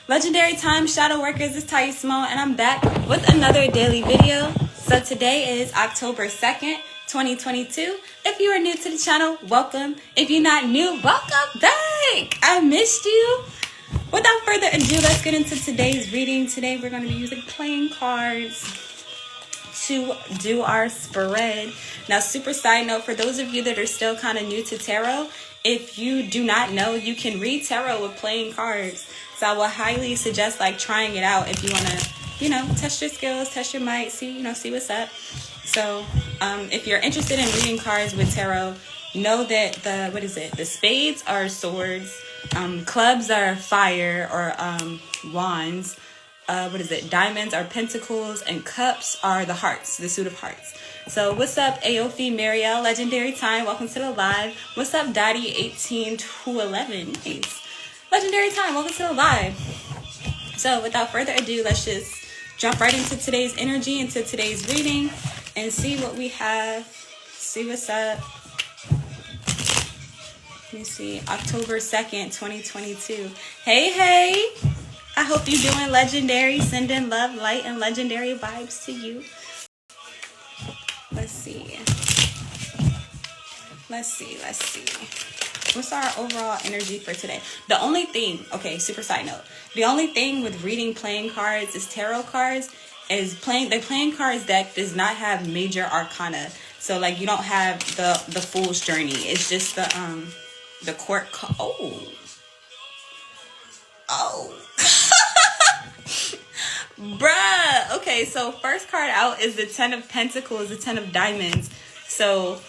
Legendary time, Shadow Workers, it's Ty Small, and I'm back with another daily video. So today is October 2nd, 2022. If you are new to the channel, welcome. If you're not new, welcome back. I missed you. Without further ado, let's get into today's reading. Today we're going to be using playing cards to do our spread. Now, super side note, for those of you that are still kind of new to tarot, if you do not know, you can read tarot with playing cards. So I will highly suggest trying it out if you want to, test your skills, test your might, see what's up. So if you're interested in reading cards with tarot, know that the spades are swords, clubs are fire or wands, diamonds are pentacles, and cups are the hearts, the suit of hearts. So what's up, Aofi Marielle, legendary time, welcome to the live. What's up, Dottie 18211, nice. Legendary time, welcome to the live. So without further ado, let's just jump right into today's energy, into today's reading, and see what we have, see what's up. Let me see, October 2nd, 2022. Hey, I hope you're doing legendary, sending love, light, and legendary vibes to you. Let's see. What's our overall energy for today? The only thing, okay, super side note. The only thing with reading playing cards is tarot cards is the playing cards deck does not have major arcana. So you don't have the Fool's Journey. It's just the court. Oh. Bruh. Okay, so first card out is the 10 of Pentacles, the 10 of Diamonds. So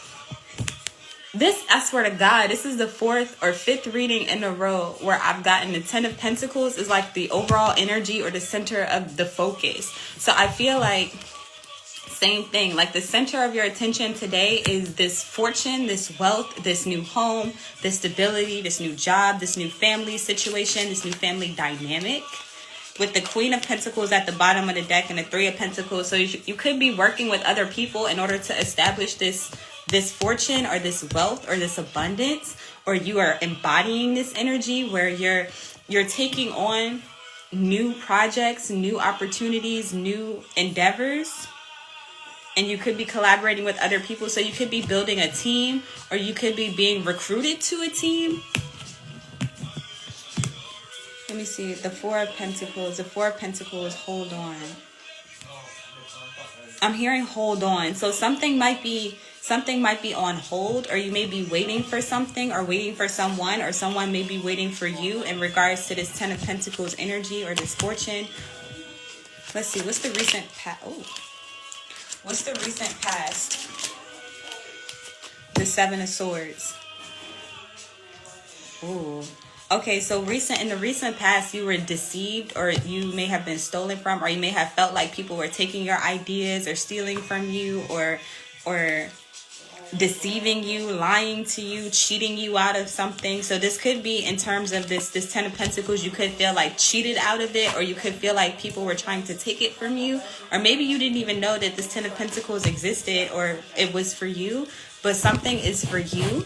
this, I swear to God, this is the 4th or 5th reading in a row where I've gotten the 10 of Pentacles is the overall energy or the center of the focus. So I feel same thing, the center of your attention today is this fortune, this wealth, this new home, this stability, this new job, this new family situation, this new family dynamic. With the Queen of Pentacles at the bottom of the deck and the 3 of Pentacles. So you could be working with other people in order to establish this fortune or this wealth or this abundance, or you are embodying this energy where you're taking on new projects, new opportunities, new endeavors, and you could be collaborating with other people. So you could be building a team, or you could be being recruited to a team. Let me see, the 4 of Pentacles. The 4 of Pentacles, hold on. I'm hearing hold on. So something might be on hold, or you may be waiting for something or waiting for someone, or someone may be waiting for you in regards to this 10 of Pentacles energy or this fortune. Let's see, what's the recent past? Oh, what's the recent past? The 7 of Swords. Ooh. Okay, so in the recent past, you were deceived, or you may have been stolen from, or you may have felt like people were taking your ideas or stealing from you, or deceiving you, lying to you, cheating you out of something. So this could be in terms of this 10 of Pentacles. You could feel cheated out of it, or you could feel like people were trying to take it from you, or maybe you didn't even know that this 10 of Pentacles existed or it was for you, but something is for you.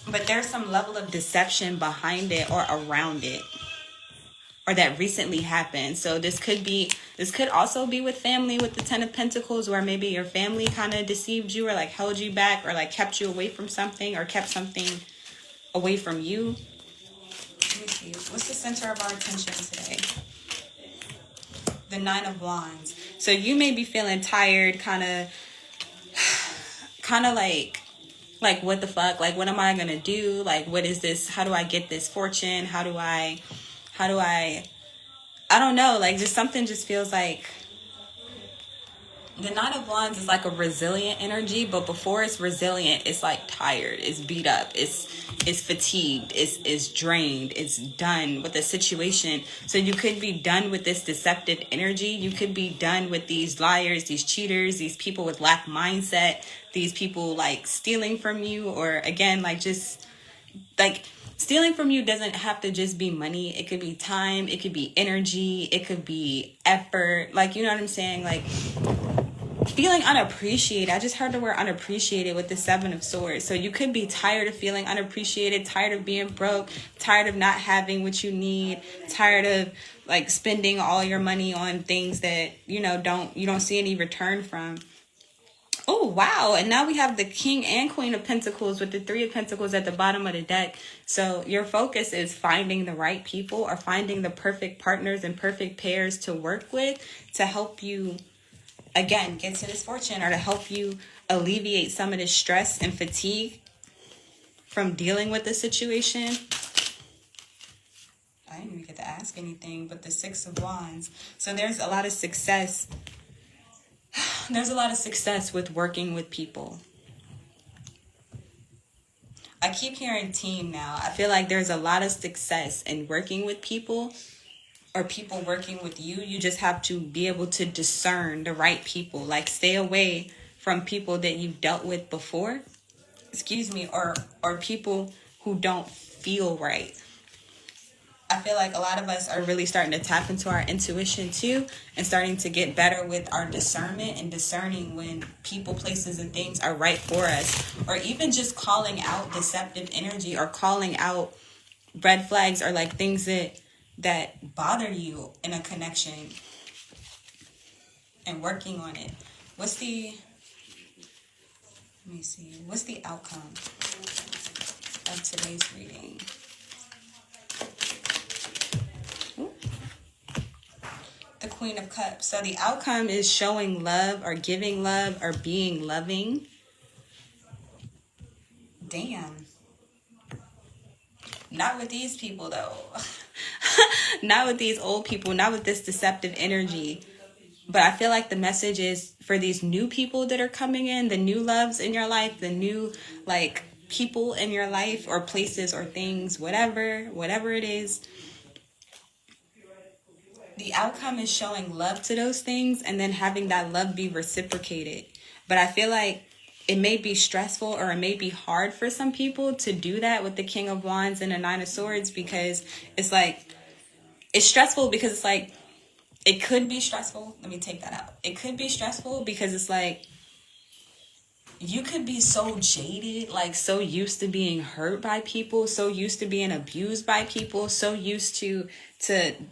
But there's some level of deception behind it or around it, or that recently happened. So this could also be with family, with the 10 of Pentacles, where maybe your family kind of deceived you, or held you back, or kept you away from something, or kept something away from you. Let me see. What's the center of our attention today? The 9 of Wands. So you may be feeling tired, kind of what the fuck? What am I gonna do? What is this? How do I get this fortune? How do I don't know. Just something just feels the 9 of Wands is a resilient energy, but before it's resilient, it's tired, it's beat up, it's fatigued, it's drained, it's done with the situation. So you could be done with this deceptive energy. You could be done with these liars, these cheaters, these people with lack mindset, these people stealing from you, or again, stealing from you doesn't have to just be money. It could be time, it could be energy, it could be effort. You know what I'm saying? feeling unappreciated. I just heard the word unappreciated with the Seven of Swords. So you could be tired of feeling unappreciated, tired of being broke, tired of not having what you need, tired of like spending all your money on things that, you know, you don't see any return from. Oh, wow. And now we have the King and Queen of Pentacles with the Three of Pentacles at the bottom of the deck. So your focus is finding the right people or finding the perfect partners and perfect pairs to work with to help you, again, get to this fortune, or to help you alleviate some of this stress and fatigue from dealing with the situation. I didn't even get to ask anything, but the Six of Wands. So there's a lot of success. There's a lot of success with working with people. I keep hearing team now. I feel like there's a lot of success in working with people or people working with you. You just have to be able to discern the right people. Like stay away from people that you've dealt with before. Excuse me. Or people who don't feel right. I feel like a lot of us are really starting to tap into our intuition too, and starting to get better with our discernment and discerning when people, places, and things are right for us, or even just calling out deceptive energy or calling out red flags or like things that bother you in a connection and working on it. What's the outcome of today's reading? The Queen of Cups. So the outcome is showing love or giving love or being loving. Damn. Not with these people though. Not with these old people. Not with this deceptive energy. But I feel like the message is for these new people that are coming in, the new loves in your life, the new like people in your life or places or things, whatever it is. The outcome is showing love to those things and then having that love be reciprocated. But I feel like it may be stressful or it may be hard for some people to do that with the King of Wands and the Nine of Swords, because it's like, it's stressful because it's like, it could be stressful. Let me take that out. It could be stressful because it's like, you could be so jaded, like so used to being hurt by people, so used to being abused by people, so used to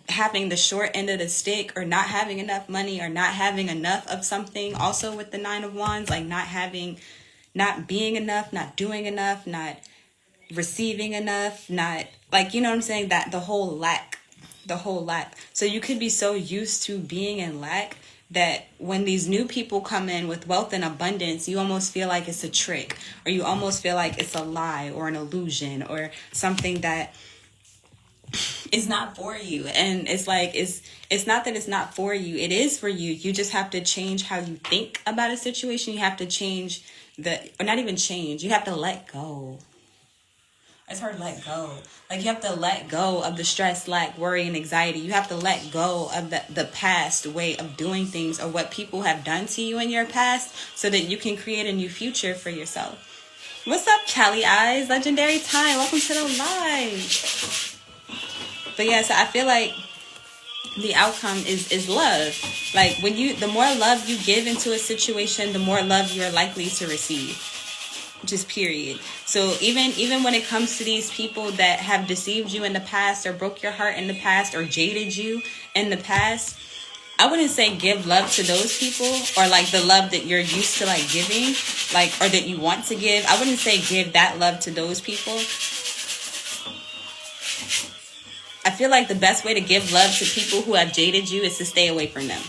having the short end of the stick, or not having enough money, or not having enough of something. Also with the Nine of Wands, like not being enough, not doing enough, not receiving enough, not like, you know what I'm saying? That the whole lack. So you could be so used to being in lack that when these new people come in with wealth and abundance, you almost feel like it's a trick, or you almost feel like it's a lie or an illusion or something that is not for you. And it's like, it's not that it's not for you. It is for you. You just have to change how you think about a situation. You have to change or not even change. You have to let go. I just heard let go. Like you have to let go of the stress, lack, worry, and anxiety. You have to let go of the past way of doing things or what people have done to you in your past so that you can create a new future for yourself. What's up, Callie Eyes? Legendary Time. Welcome to the live. But yeah, so I feel like the outcome is love. Like the more love you give into a situation, the more love you're likely to receive. Just period. So even when it comes to these people that have deceived you in the past or broke your heart in the past or jaded you in the past, I wouldn't say give love to those people, or like the love that you're used to like giving, like, or that you want to give. I wouldn't say give that love to those people. I feel like the best way to give love to people who have jaded you is to stay away from them.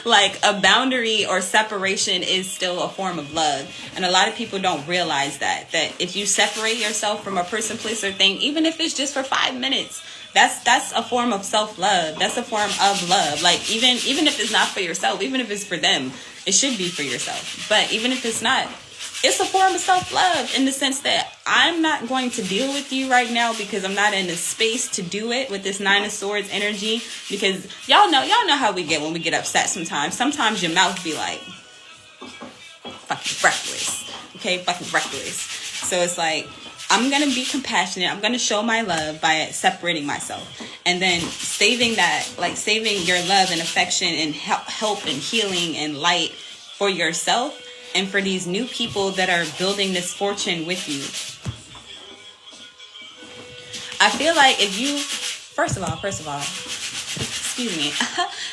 Like a boundary or separation is still a form of love. And a lot of people don't realize that if you separate yourself from a person, place, or thing, even if it's just for 5 minutes, that's a form of self-love. That's a form of love. Like even if it's not for yourself, even if it's for them, it should be for yourself. But even if it's not, it's a form of self-love in the sense that I'm not going to deal with you right now because I'm not in the space to do it with this Nine of Swords energy. Because y'all know how we get when we get upset sometimes. Sometimes your mouth be like fucking reckless. Okay, fucking reckless. So it's like I'm going to be compassionate. I'm going to show my love by separating myself. And then saving that, like saving your love and affection and help and healing and light for yourself and for these new people that are building this fortune with you. I feel like if you, first of all, excuse me.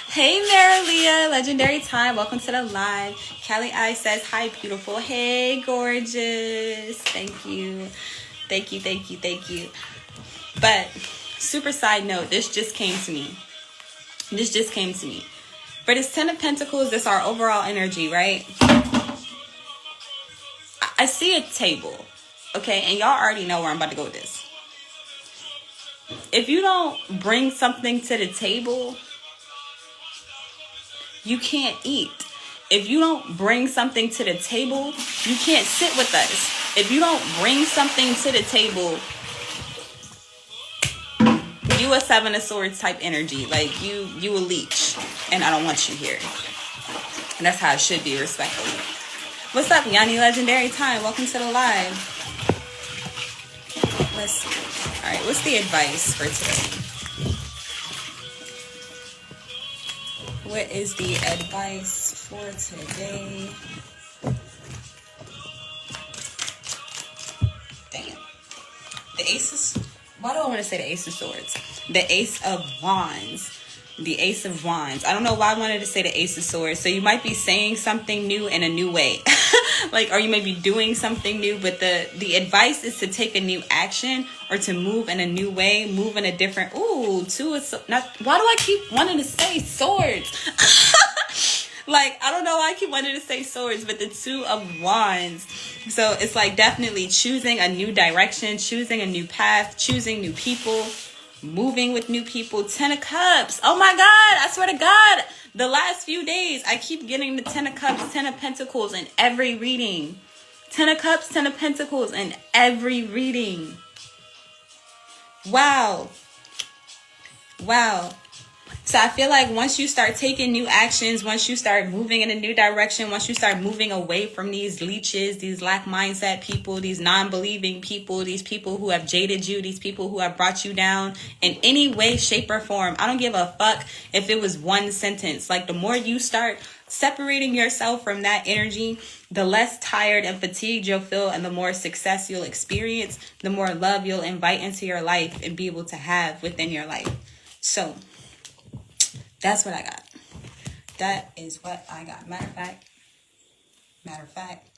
Hey, Marilia, Legendary Time. Welcome to the live. Callie I says, hi, beautiful. Hey, gorgeous. Thank you. Thank you, thank you, thank you. But super side note, this just came to me. For this 10 of Pentacles, that's our overall energy, right? I see a table, okay? And y'all already know where I'm about to go with this. If you don't bring something to the table, you can't eat. If you don't bring something to the table, you can't sit with us. If you don't bring something to the table, you a 7 of Swords type energy. Like you a leech, and I don't want you here. And that's how it should be, respectfully. What's up, Yanni Legendary Time? Welcome to the live. All right, what's the advice for today? What is the advice for today? Damn. The Ace of... Why do I want to say the Ace of Swords? The Ace of Wands. The Ace of Wands. I don't know why I wanted to say the Ace of Swords. So you might be saying something new in a new way. Like, or you may be doing something new, but the advice is to take a new action or to move in a new way, move in a different... Ooh, two is... Not, why do I keep wanting to say swords? Like, I don't know why I keep wanting to say swords, but the 2 of Wands. So it's like definitely choosing a new direction, choosing a new path, choosing new people, moving with new people. 10 of Cups. Oh my God, I swear to God, the last few days, I keep getting the 10 of Cups, 10 of Pentacles in every reading. 10 of Cups, 10 of Pentacles in every reading. Wow. Wow. So I feel like once you start taking new actions, once you start moving in a new direction, once you start moving away from these leeches, these lack mindset people, these non-believing people, these people who have jaded you, these people who have brought you down in any way, shape, or form. I don't give a fuck if it was one sentence. Like, the more you start separating yourself from that energy, the less tired and fatigued you'll feel, and the more success you'll experience, the more love you'll invite into your life and be able to have within your life. So that's what I got. That is what I got. Matter of fact.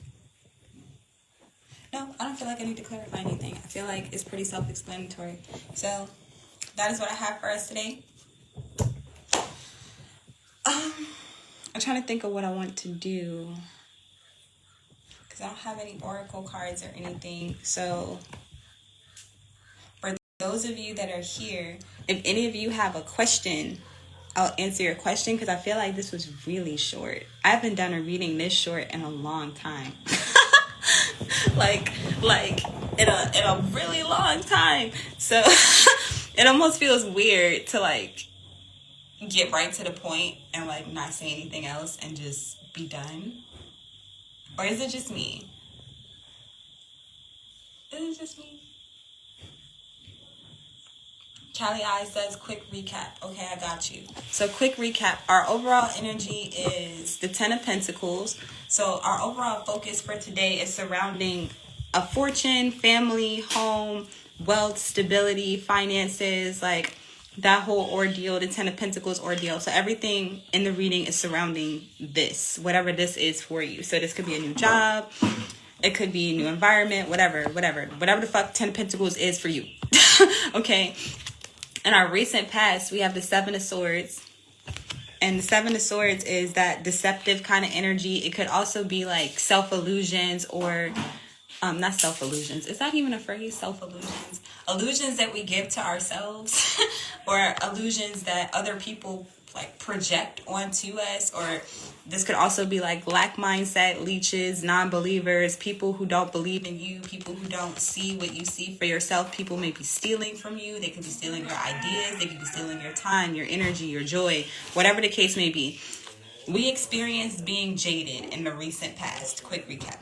No, I don't feel like I need to clarify anything. I feel like it's pretty self-explanatory. So that is what I have for us today. I'm trying to think of what I want to do, because I don't have any oracle cards or anything. So for those of you that are here, if any of you have a question, I'll answer your question, because I feel like this was really short. I haven't done a reading this short in a long time. like in a really long time. So it almost feels weird to like get right to the point and like not say anything else and just be done. Or is it just me? Is it just me? Callie I says, quick recap. Okay, I got you. So quick recap. Our overall energy is the 10 of Pentacles. So our overall focus for today is surrounding a fortune, family, home, wealth, stability, finances, like that whole ordeal, the 10 of Pentacles ordeal. So everything in the reading is surrounding this, whatever this is for you. So this could be a new job. It could be a new environment, whatever the fuck 10 of Pentacles is for you. Okay. In our recent past, we have the 7 of Swords. And the 7 of Swords is that deceptive kind of energy. It could also be like self-illusions or... not self-illusions. Is that even a phrase? Self-illusions. Illusions that we give to ourselves. Or illusions that other people like project onto us. Or this could also be like lack mindset, leeches, non-believers, people who don't believe in you, people who don't see what you see for yourself. People may be stealing from you. They could be stealing your ideas. They could be stealing your time, your energy, your joy, whatever the case may be. We experienced being jaded in the recent past. Quick recap.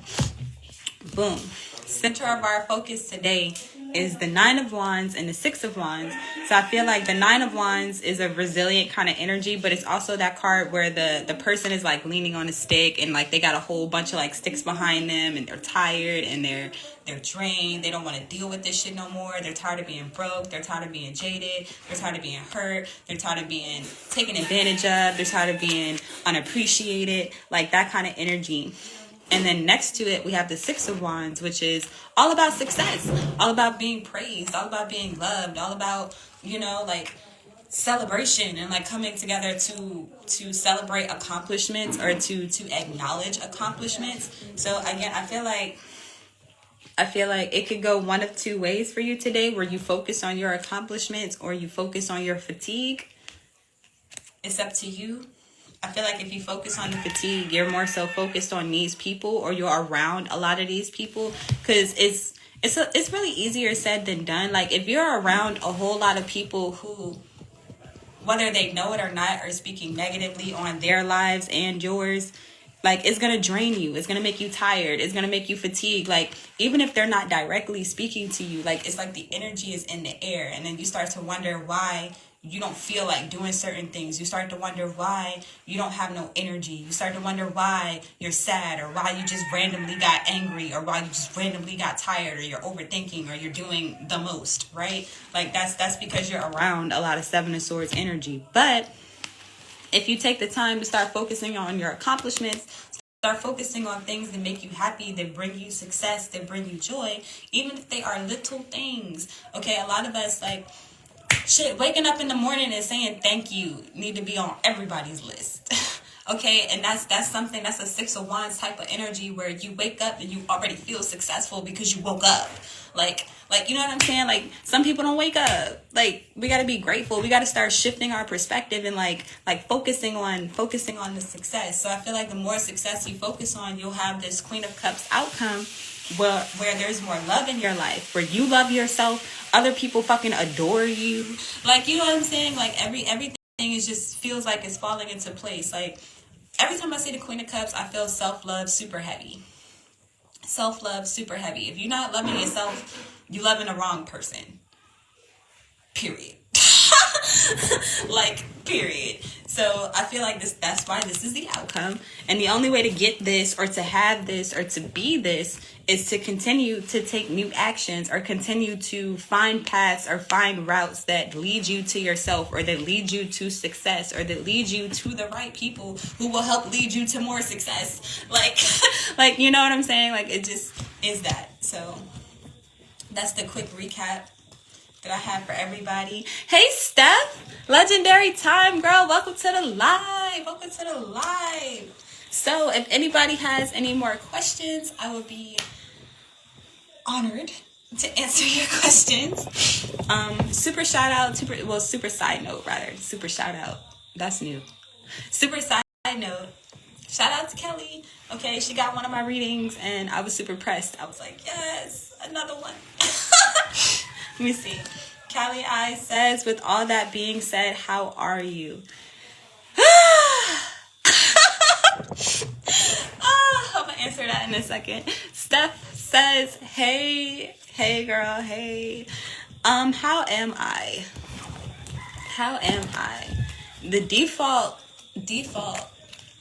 Boom. Center of our focus today is the Nine of Wands and the Six of Wands. So I feel like the Nine of Wands is a resilient kind of energy, but it's also that card where the person is like leaning on a stick and like they got a whole bunch of like sticks behind them and they're tired and they're drained. They don't want to deal with this shit no more. They're tired of being broke. They're tired of being jaded. They're tired of being hurt. They're tired of being taken advantage of. They're tired of being unappreciated. Like that kind of energy. And then next to it, we have the Six of Wands, which is all about success, all about being praised, all about being loved, all about, you know, like celebration and like coming together to celebrate accomplishments or to acknowledge accomplishments. So again, I feel like it could go one of two ways for you today, where you focus on your accomplishments or you focus on your fatigue. It's up to you. I feel like if you focus on the fatigue, you're more so focused on these people, or you're around a lot of these people, because it's really easier said than done. Like if you're around a whole lot of people who, whether they know it or not, are speaking negatively on their lives and yours, like it's gonna drain you. It's gonna make you tired. It's gonna make you fatigued. Like even if they're not directly speaking to you, like it's like the energy is in the air, and then you start to wonder why you don't feel like doing certain things. You start to wonder why you don't have no energy. You start to wonder why you're sad, or why you just randomly got angry, or why you just randomly got tired, or you're overthinking, or you're doing the most, right? Like that's because you're around a lot of Seven of Swords energy. But if you take the time to start focusing on your accomplishments, start focusing on things that make you happy, that bring you success, that bring you joy, even if they are little things. Okay, a lot of us, like, shit, waking up in the morning and saying thank you need to be on everybody's list. Okay, and that's something, that's a Six of Wands type of energy, where you wake up and you already feel successful because you woke up. Like you know what I'm saying? Like some people don't wake up. Like we got to be grateful. We got to start shifting our perspective and like focusing on the success. So I feel like the more success you focus on, you'll have this Queen of Cups outcome where there's more love in your life, where you love yourself, other people fucking adore you. Like, you know what I'm saying? Like everything is just feels like it's falling into place. Like every time I see the Queen of Cups, I feel self-love super heavy. Self-love super heavy. If you're not loving yourself, you're loving the wrong person. Period. Like, period. So I feel like that's why this is the outcome. And the only way to get this, or to have this, or to be this, is to continue to take new actions, or continue to find paths or find routes that lead you to yourself, or that lead you to success, or that lead you to the right people who will help lead you to more success. Like you know what I'm saying? Like it just is that. So that's the quick recap that I have for everybody. Hey Steph, legendary time girl, welcome to the live. So if anybody has any more questions, I will be honored to answer your questions. Super shout out, super side note rather. Super shout out. That's new. Super side note. Shout out to Kelly. Okay, she got one of my readings and I was super pressed. I was like, yes, another one. Let me see. Callie I says, with all that being said, how are you? I'm gonna answer that in a second. Steph says, hey girl, hey. How am I? The default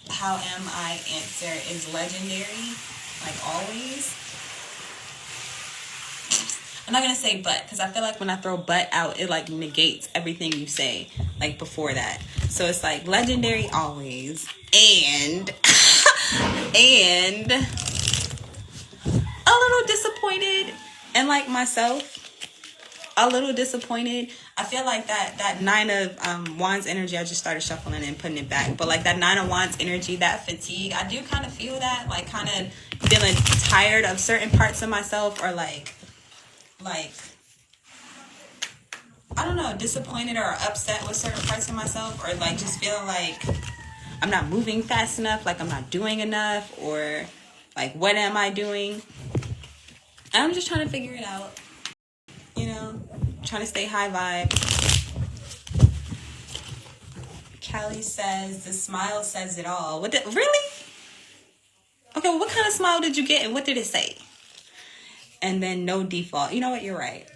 how am I answer is legendary, like always. I'm not gonna say but, because I feel like when I throw but out, it like negates everything you say like before that. So it's like legendary always, and and a little disappointed, and like myself, a little disappointed. I feel like that Nine of Wands energy, I just started shuffling and putting it back, but like that Nine of Wands energy, that fatigue, I do kind of feel that, like kind of feeling tired of certain parts of myself, or like I don't know, disappointed or upset with certain parts of myself, or like just feeling like I'm not moving fast enough, like I'm not doing enough, or like what am I doing? I'm just trying to figure it out, you know, trying to stay high vibe. Callie says, the smile says it all. Really? Okay, well, what kind of smile did you get and what did it say? and then no default. You know what? You're right.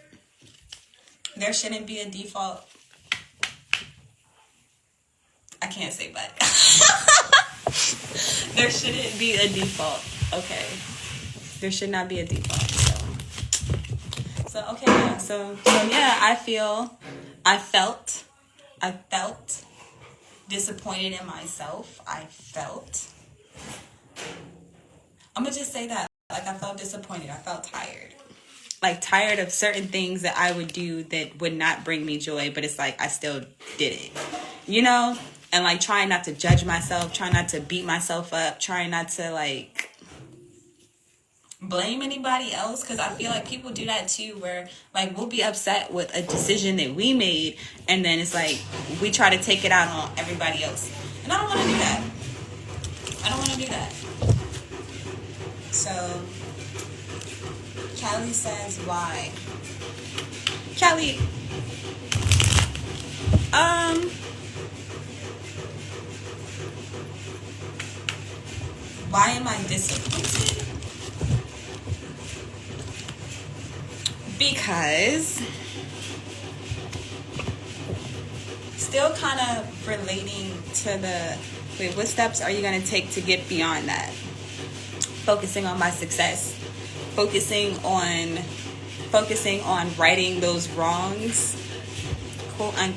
There shouldn't be a default. I can't say but. There shouldn't be a default. Okay. There should not be a default. So okay, yeah. So yeah, I felt disappointed in myself. I'm gonna just say that. Like, I felt disappointed. I felt tired. Like, tired of certain things that I would do that would not bring me joy, but it's like I still did it. You know? And like trying not to judge myself, trying not to beat myself up, trying not to like blame anybody else, because I feel like people do that too, where like we'll be upset with a decision that we made, and then it's like we try to take it out on everybody else, and I don't want to do that. I don't want to do that. So Callie says, why? Callie, why am I disappointed? Because still kind of relating to the, wait, what steps are you going to take to get beyond that? Focusing on my success, focusing on righting those wrongs, I'm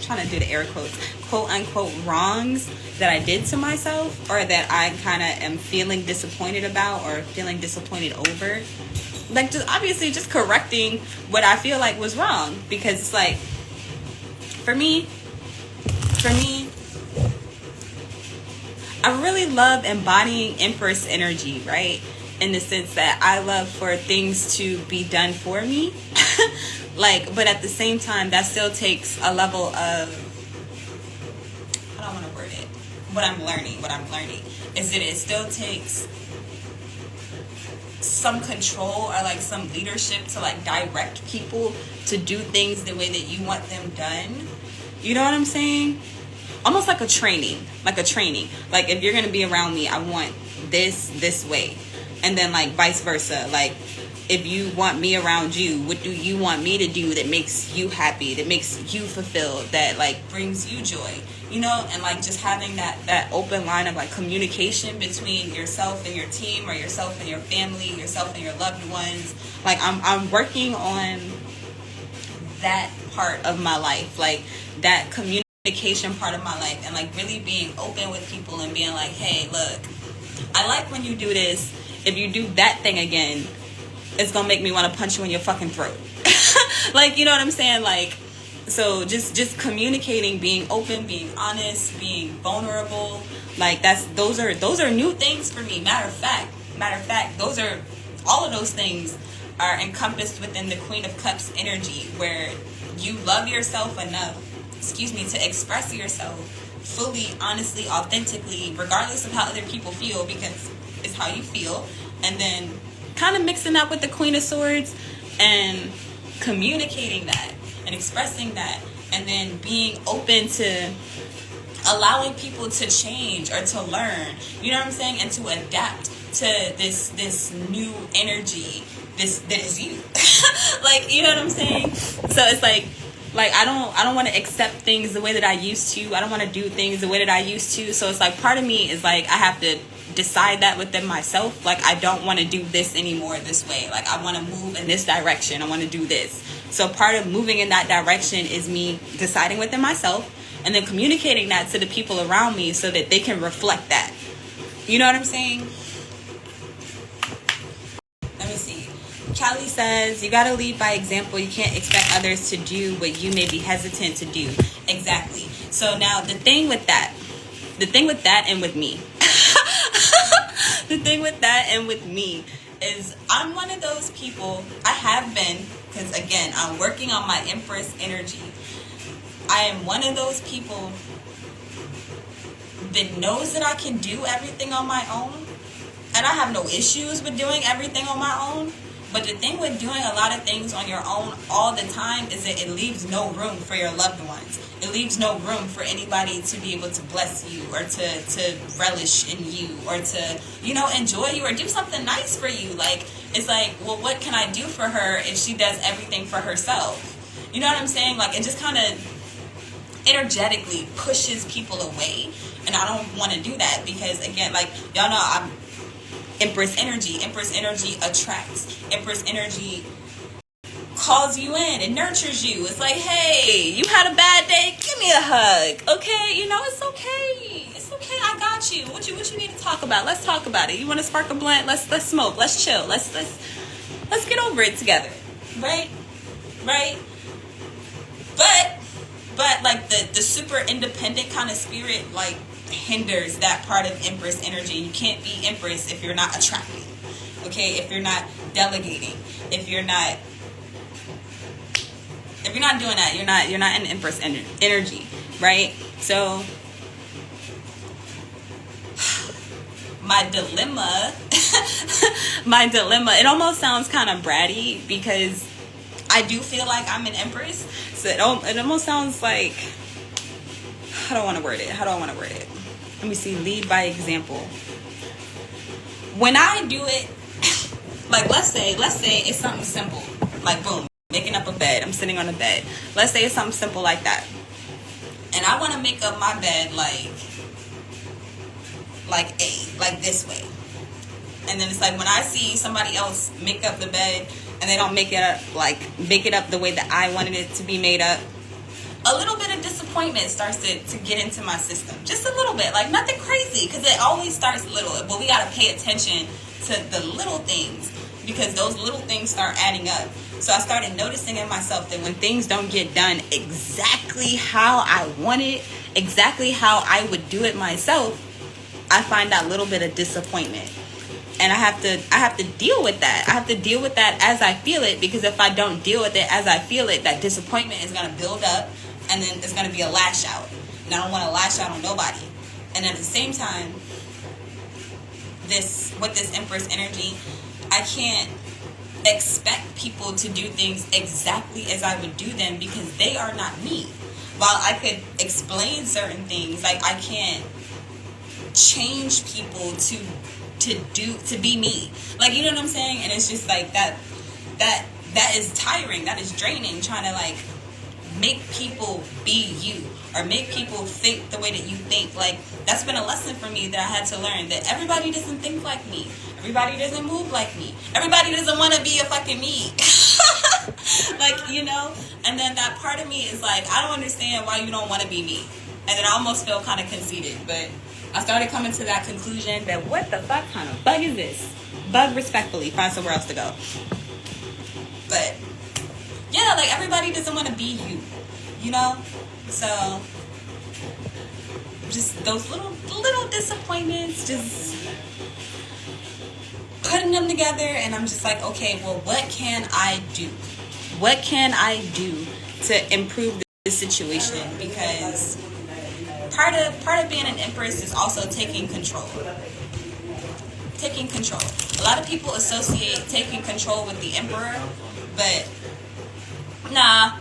trying to do the air quotes, quote unquote wrongs that I did to myself, or that I kind of am feeling disappointed about or feeling disappointed over. Like, just obviously just correcting what I feel like was wrong, because it's like, for me, I really love embodying Empress energy, right? In the sense that I love for things to be done for me. Like, but at the same time, that still takes a level of, I don't want to word it, what I'm learning is that it still takes some control or like some leadership to like direct people to do things the way that you want them done. You know what I'm saying? Almost like a training. Like if you're going to be around me, I want this way. And then like vice versa. Like, if you want me around you, what do you want me to do that makes you happy, that makes you fulfilled, that like brings you joy, you know? And like just having that open line of like communication between yourself and your team, or yourself and your family, yourself and your loved ones. Like I'm working on that part of my life, like that communication part of my life, and like really being open with people and being like, hey, look, I like when you do this. If you do that thing again, it's gonna make me want to punch you in your fucking throat. Like, you know what I'm saying? Like, so just communicating, being open, being honest, being vulnerable. Like, those are new things for me. Matter of fact, all of those things are encompassed within the Queen of Cups energy, where you love yourself enough, to express yourself fully, honestly, authentically, regardless of how other people feel, because it's how you feel. And then kind of mixing that with the Queen of Swords and communicating that and expressing that, and then being open to allowing people to change or to learn, you know what I'm saying, and to adapt to this new energy, that is you. Like, you know what I'm saying? So it's like I don't want to accept things the way that I used to. I don't want to do things the way that I used to. So it's like part of me is like, I have to decide that within myself. Like, I don't want to do this anymore this way. Like, I want to move in this direction. I want to do this. So part of moving in that direction is me deciding within myself and then communicating that to the people around me so that they can reflect that. You know what I'm saying? Let me see. Callie says, you got to lead by example. You can't expect others to do what you may be hesitant to do. Exactly. So now the thing with that and with me, the thing with that and with me is I'm one of those people, I have been, because again, I'm working on my Empress energy. I am one of those people that knows that I can do everything on my own. And I have no issues with doing everything on my own. But the thing with doing a lot of things on your own all the time is that it leaves no room for your loved ones. It leaves no room for anybody to be able to bless you or to relish in you or to, you know, enjoy you or do something nice for you. Like, it's like, well, what can I do for her if she does everything for herself? You know what I'm saying? Like, it just kind of energetically pushes people away. And I don't want to do that because, again, like, y'all know I'm Empress energy. Empress energy attracts. Empress energy calls you in and nurtures you. It's like, hey, you had a bad day? Give me a hug. Okay? You know, it's okay. It's okay. I got you. What you need to talk about? Let's talk about it. You want to spark a blunt? Let's smoke. Let's chill. Let's get over it together. Right? But like the super independent kind of spirit, like, hinders that part of Empress energy. You can't be Empress if you're not attracting. Okay? If you're not delegating. If you're not doing that, you're not in Empress energy, right? So my dilemma, it almost sounds kind of bratty because I do feel like I'm an Empress. So it almost sounds like, how do I want to word it? Let me see, lead by example. When I do it, like, let's say it's something simple, like, boom, making up a bed. I'm sitting on a bed. Let's say it's something simple like that. And I want to make up my bed like this way. And then it's like when I see somebody else make up the bed and they don't make it up the way that I wanted it to be made up, a little bit of disappointment starts to get into my system. Just a little bit. Like, nothing crazy, because it always starts little. But we got to pay attention to the little things, because those little things start adding up. So I started noticing in myself that when things don't get done exactly how I want it, exactly how I would do it myself, I find that little bit of disappointment. And I have to deal with that. I have to deal with that as I feel it, because if I don't deal with it as I feel it, that disappointment is going to build up, and then it's going to be a lash out. And I don't want to lash out on nobody. And at the same time, with this Empress energy, I can't expect people to do things exactly as I would do them, because they are not me. While I could explain certain things, like, I can't change people to be me. Like, you know what I'm saying? And it's just like that is tiring, that is draining, trying to, like, make people be you or make people think the way that you think. Like, that's been a lesson for me that I had to learn, that everybody doesn't think like me, everybody doesn't move like me, everybody doesn't want to be a fucking me. Like, you know. And then that part of me is like, I don't understand why you don't want to be me. And then I almost feel kind of conceited, but I started coming to that conclusion that, what the fuck kind of bug is this? Bug respectfully, find somewhere else to go. But yeah, like, everybody doesn't want to be you, you know? So just those little disappointments, just putting them together, and I'm just like, okay, well, what can I do? What can I do to improve this situation? Because part of being an Empress is also taking control. Taking control. A lot of people associate taking control with the Emperor, but nah.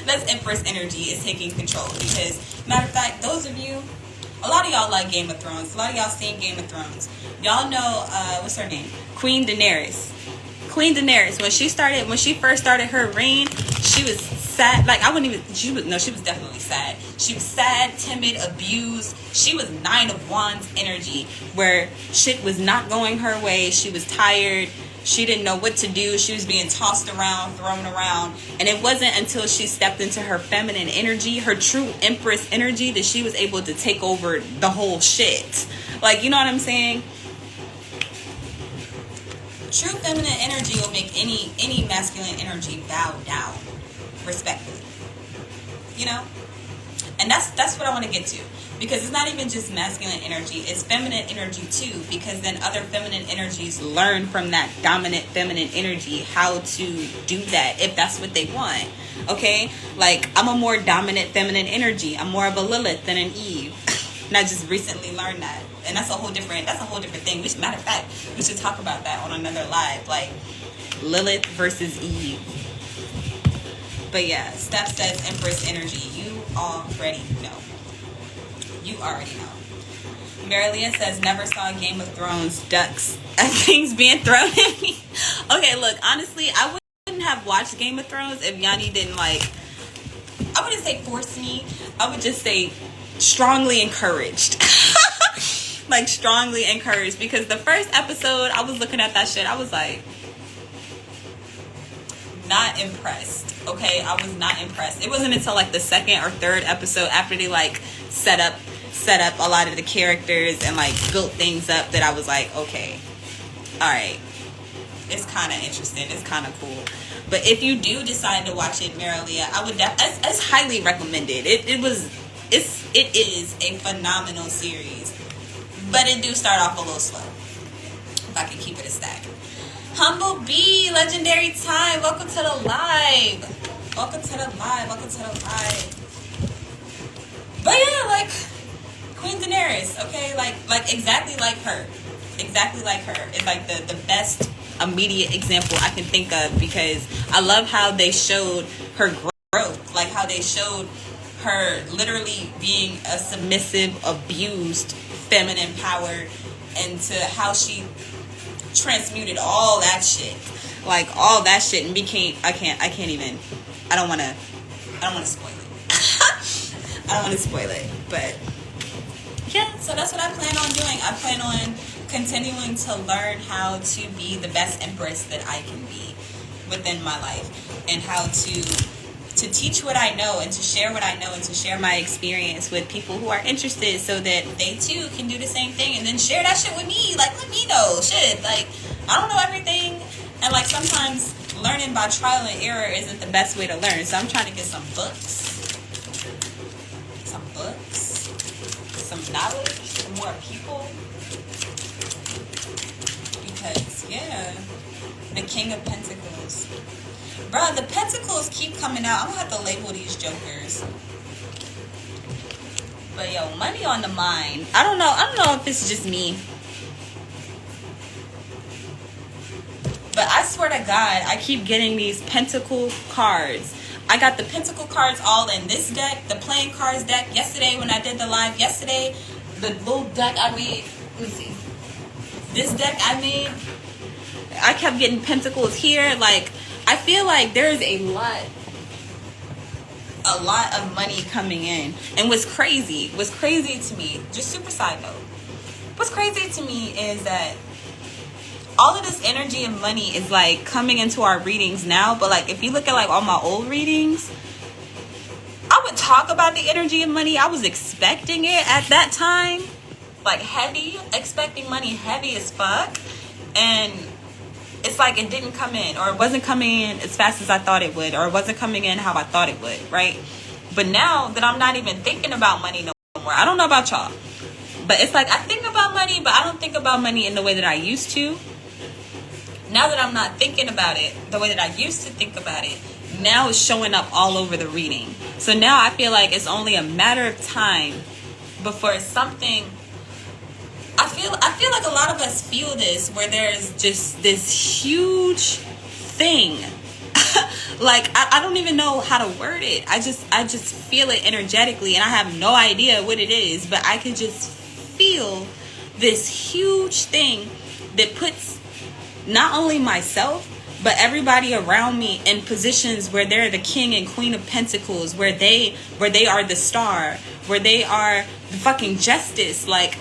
That's Empress energy, is taking control. Because, matter of fact, those of you, a lot of y'all like Game of Thrones. A lot of y'all seen Game of Thrones. Y'all know, what's her name? Queen Daenerys. Queen Daenerys, when she first started her reign, she was sad. Like, she was definitely sad. She was sad, timid, abused. She was 9 of Wands energy, where shit was not going her way. She was tired. She didn't know what to do. She was being tossed around, thrown around. And it wasn't until she stepped into her feminine energy, her true Empress energy, that she was able to take over the whole shit. Like, you know what I'm saying? True feminine energy will make any masculine energy bow down, respectfully. You know? And that's what I want to get to. Because it's not even just masculine energy, it's feminine energy too. Because then other feminine energies learn from that dominant feminine energy how to do that, if that's what they want. Okay? Like, I'm a more dominant feminine energy. I'm more of a Lilith than an Eve. And I just recently learned that. And that's a whole different thing. Matter of fact, we should talk about that on another live. Like, Lilith versus Eve. But yeah, Steph says Empress energy. You already know. You already know. Marilia says never saw Game of Thrones ducks as things being thrown at me. Okay, look, honestly, I wouldn't have watched Game of Thrones if Yanni didn't, like, I wouldn't say force me. I would just say strongly encouraged. Like, strongly encouraged. Because the first episode, I was looking at that shit. I was like, not impressed. Okay, I was not impressed. It wasn't until like the second or third episode, after they like set up a lot of the characters and like built things up, that I was like, okay, all right, it's kind of interesting, it's kind of cool. But if you do decide to watch it, Marilia, I would it's highly recommended. It is a phenomenal series, but it do start off a little slow. If I can keep it a stack. Humble B, legendary time. Welcome to the live. Welcome to the live. Welcome to the live. But yeah, like Queen Daenerys, okay? Like exactly like her. Exactly like her. It's like the best immediate example I can think of, because I love how they showed her growth. Like how they showed her literally being a submissive, abused, feminine power, into how she transmuted all that shit, like all that shit, and became I don't want to spoil it. I don't want to spoil it, but yeah, so that's what I plan on doing. I plan on continuing to learn how to be the best Empress that I can be within my life, and how to teach what I know, and to share what I know, and to share my experience with people who are interested, so that they too can do the same thing, and then share that shit with me. Like, let me know shit. Like, I don't know everything, and like sometimes learning by trial and error isn't the best way to learn. So I'm trying to get some books, some knowledge, some more people, because yeah, the King of Pentacles. Bro, the pentacles keep coming out. I'm gonna have to label these jokers. But yo, money on the mind. I don't know if it's just me. But I swear to God, I keep getting these pentacle cards. I got the pentacle cards all in this deck, the playing cards deck yesterday when I did the live yesterday. The little deck I made. Let me see. This deck I made. I kept getting pentacles here. Like, I feel like there's a lot of money coming in. And what's crazy to me, just super side note, what's crazy to me is that all of this energy and money is like coming into our readings now. But like, if you look at like all my old readings, I would talk about the energy and money. I was expecting it at that time, like heavy, expecting money heavy as fuck. And it's like it didn't come in, or it wasn't coming in as fast as I thought it would, or it wasn't coming in how I thought it would, right? But now that I'm not even thinking about money no more, I don't know about y'all, but it's like I think about money, but I don't think about money in the way that I used to. Now that I'm not thinking about it the way that I used to think about it, now it's showing up all over the reading. So now I feel like it's only a matter of time before something... I feel like a lot of us feel this, where there's just this huge thing. Like, I don't even know how to word it. I just feel it energetically, and I have no idea what it is, but I can just feel this huge thing that puts not only myself, but everybody around me in positions where they're the King and Queen of Pentacles, where they are the star, where they are the fucking justice. Like,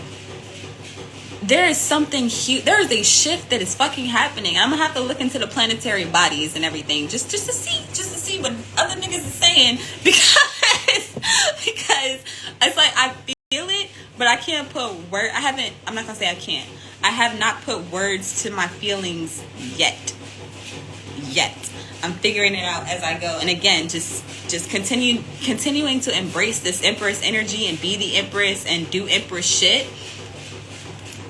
there is something huge. There is a shift that is fucking happening. I'm gonna have to look into the planetary bodies and everything just to see what other niggas is saying, because it's like I feel it, but I can't put word. I'm not gonna say I can't. I have not put words to my feelings yet. I'm figuring it out as I go. And again, just continuing to embrace this Empress energy and be the Empress and do Empress shit.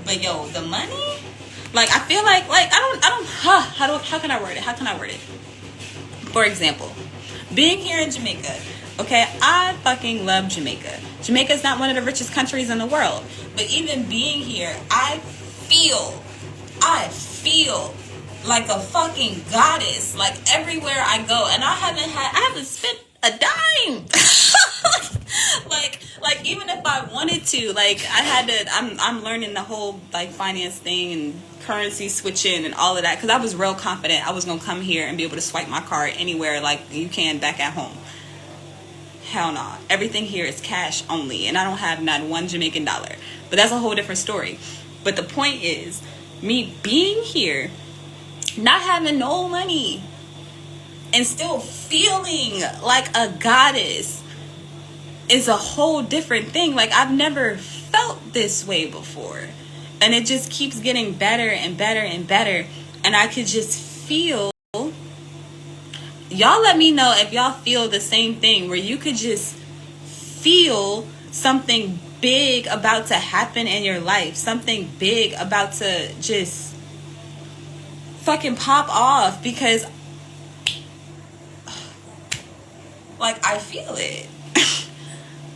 But yo, the money, like, I feel like how can I word it? For example, being here in Jamaica, okay, I fucking love Jamaica. Jamaica is not one of the richest countries in the world, but even being here, I feel like a fucking goddess, like everywhere I go, and I haven't spent a dime. like even if I wanted to, like I had to. I'm learning the whole like finance thing and currency switching and all of that because I was real confident I was gonna come here and be able to swipe my card anywhere like you can back at home. Hell no. Everything here is cash only, and I don't have not one Jamaican dollar. But that's a whole different story. But the point is, me being here, not having no money, and still feeling like a goddess is a whole different thing. Like, I've never felt this way before. And it just keeps getting better and better and better. And I could just feel... Y'all let me know if y'all feel the same thing, where you could just feel something big about to happen in your life. Something big about to just fucking pop off, because like I feel it.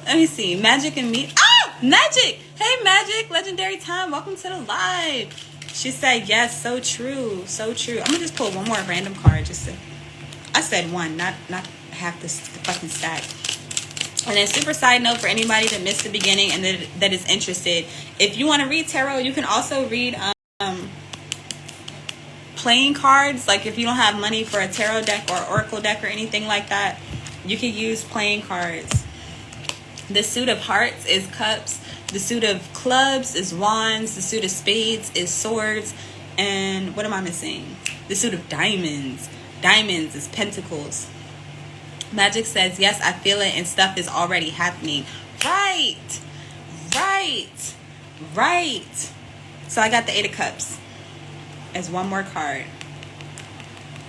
Let me see. Magic and me. Ah! Magic! Hey Magic! Legendary Time. Welcome to the live. She said yes, so true. So true. I'm gonna just pull one more random card just to... I said one, not half the fucking stack. And then super side note for anybody that missed the beginning and that is interested, if you want to read tarot, you can also read playing cards. Like if you don't have money for a tarot deck or oracle deck or anything like that, you can use playing cards. The suit of hearts is cups. The suit of clubs is wands. The suit of spades is swords. And what am I missing? The suit of diamonds. Diamonds is pentacles. Magic says, yes, I feel it, and stuff is already happening. Right. So I got the Eight of Cups as one more card.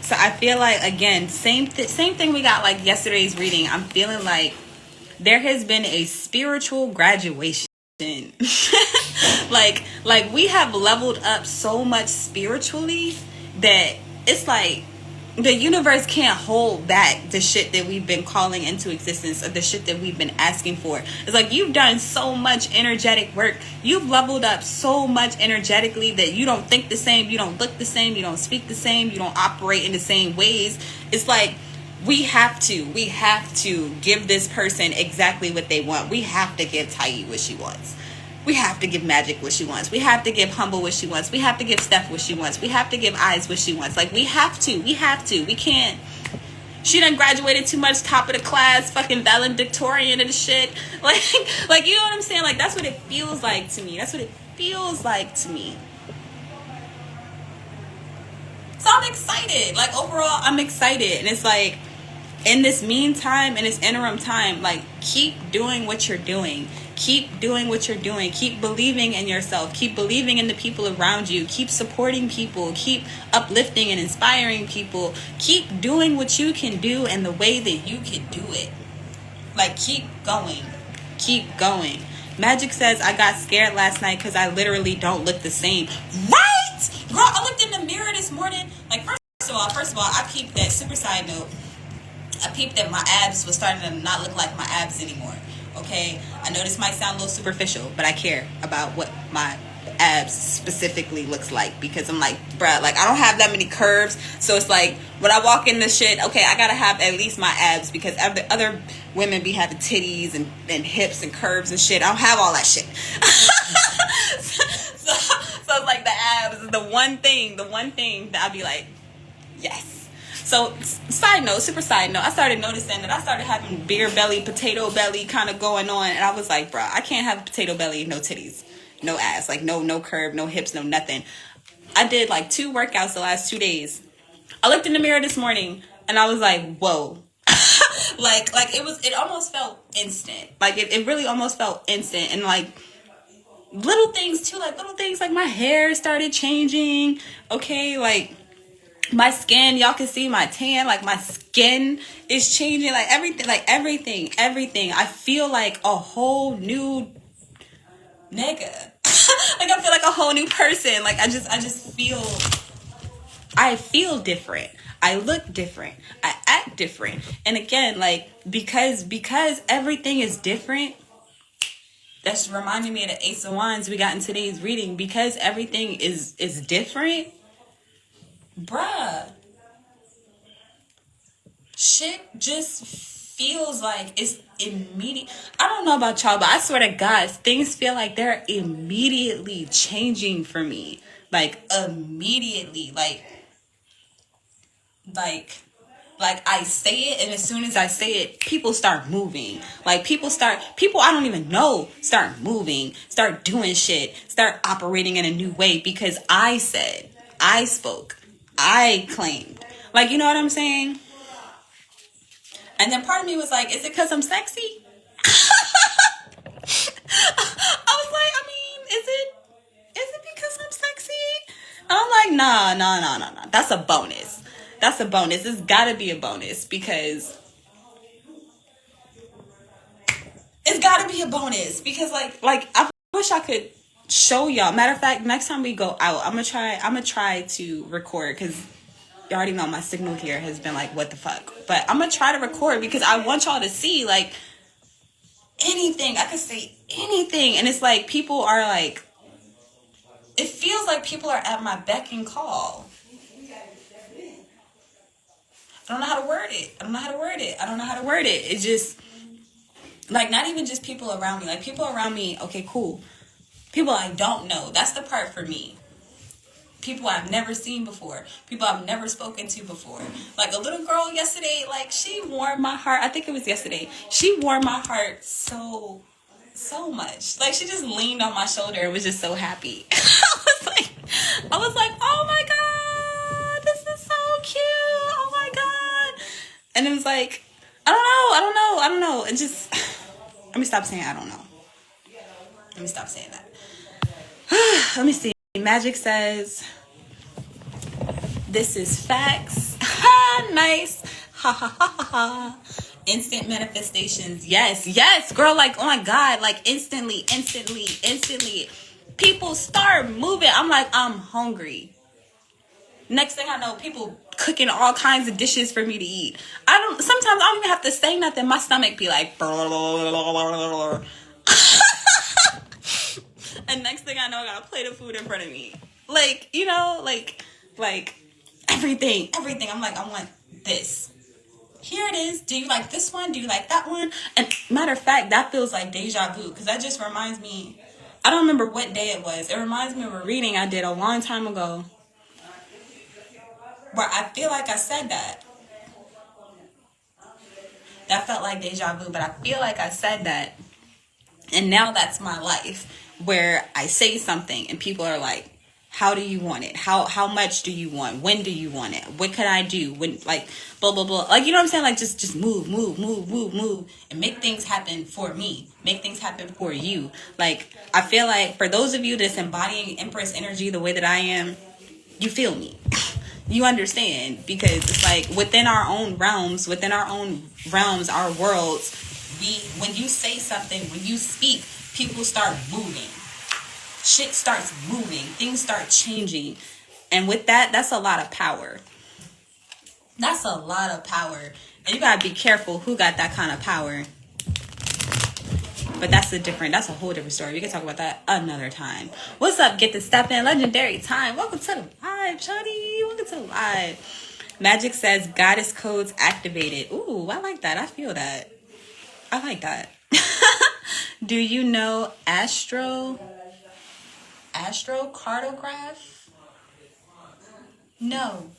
So I feel like, again, same thing we got like yesterday's reading. I'm feeling like there has been a spiritual graduation. like we have leveled up so much spiritually that it's like the universe can't hold back the shit that we've been calling into existence, or the shit that we've been asking for. It's like you've done so much energetic work. You've leveled up so much energetically that you don't think the same, you don't look the same, you don't speak the same, you don't operate in the same ways. It's like we have to give this person exactly what they want. We have to give Tai what she wants. We have to give Magic what she wants. We have to give Humble what she wants. We have to give Steph what she wants. We have to give Eyes what she wants. Like, we have to. We can't. She done graduated too much, top of the class, fucking valedictorian and shit. Like, you know what I'm saying? Like, that's what it feels like to me. So I'm excited. Like, overall, I'm excited. And it's like, in this meantime, in this interim time, like, keep doing what you're doing. Keep doing what you're doing. Keep believing in yourself. Keep believing in the people around you. Keep supporting people. Keep uplifting and inspiring people. Keep doing what you can do and the way that you can do it. Like, keep going. Keep going. Magic says, I got scared last night because I literally don't look the same. Right? Girl, I looked in the mirror this morning. Like, first of all, I peeped that, super side note, I peeped that my abs was starting to not look like my abs anymore. Okay, I know this might sound a little superficial, but I care about what my abs specifically looks like, because I'm like, bruh, like I don't have that many curves, so it's like when I walk in this shit, okay, I gotta have at least my abs, because other women be having titties and hips and curves and shit. I don't have all that shit. so it's like the abs is the one thing that I'd be like, yes. So, super side note, I started noticing that I started having beer belly, potato belly kind of going on. And I was like, bro, I can't have a potato belly, no titties, no ass, like no curve, no hips, no nothing. I did like 2 workouts the last 2 days. I looked in the mirror this morning and I was like, whoa. like it almost felt instant. Like it really almost felt instant. And like little things too, like my hair started changing. Okay, like my skin, y'all can see my tan, like my skin is changing, like everything. I feel like a whole new nigga. Like I feel like a whole new person. Like I feel different. I look different. I act different. And again, like because everything is different, that's reminding me of the Ace of Wands we got in today's reading. Because everything is different, bruh, shit just feels like it's immediate. I don't know about y'all, but I swear to God, things feel like they're immediately changing for me. Like immediately, like like I say it, and as soon as I say it, people start moving. Like people I don't even know start moving, start doing shit, start operating in a new way because I said, I spoke, I claimed. Like, you know what I'm saying? And then part of me was like, is it because I'm sexy? I was like, I mean, is it because I'm sexy? And I'm like, nah. That's a bonus. That's a bonus. It's gotta be a bonus because it's gotta be a bonus because like I wish I could show y'all. Matter of fact, next time we go out, I'm gonna try to record because you already know my signal here has been like, what the fuck? But I'm gonna try to record because I want y'all to see like anything. I could say anything. And it's like people are like, it feels like people are at my beck and call. I don't know how to word it. It's just like not even just people around me. Like people around me, okay, cool. People I don't know. That's the part for me. People I've never seen before. People I've never spoken to before. Like a little girl yesterday, like she warmed my heart. I think it was yesterday. She warmed my heart so much. Like she just leaned on my shoulder and was just so happy. I was like, oh my God, this is so cute. Oh my God. And it was like, I don't know. It just, let me stop saying I don't know. Let me stop saying that. Let me see. Magic says, this is facts. Nice. Ha ha ha ha ha. Instant manifestations. Yes, girl. Like, oh my God. Like, instantly. People start moving. I'm like, I'm hungry. Next thing I know, people cooking all kinds of dishes for me to eat. Sometimes I don't even have to say nothing. My stomach be like, and next thing I know, I got a plate of food in front of me. Like, you know, like everything. I'm like, I want this. Here it is. Do you like this one? Do you like that one? And matter of fact, that feels like deja vu because that just reminds me. I don't remember what day it was. It reminds me of a reading I did a long time ago where I feel like I said that. That felt like deja vu, but I feel like I said that. And now that's my life where I say something and people are like, how do you want it? How much do you want? When do you want it? What can I do? When, like, blah, blah, blah. Like, you know what I'm saying? Like, just move. And make things happen for me. Make things happen for you. Like, I feel like for those of you that's embodying Empress energy the way that I am, you feel me. You understand. Because it's like within our own realms, our worlds, when you say something, when you speak, people start moving. Shit starts moving. Things start changing. And with that, that's a lot of power. That's a lot of power. And you gotta be careful who got that kind of power. But that's a whole different story. We can talk about that another time. What's up? Get the step in. Legendary time. Welcome to the live, Shawty. Welcome to the live. Magic says goddess codes activated. Ooh, I like that. I feel that. I like that. Do you know astrocartograph? No,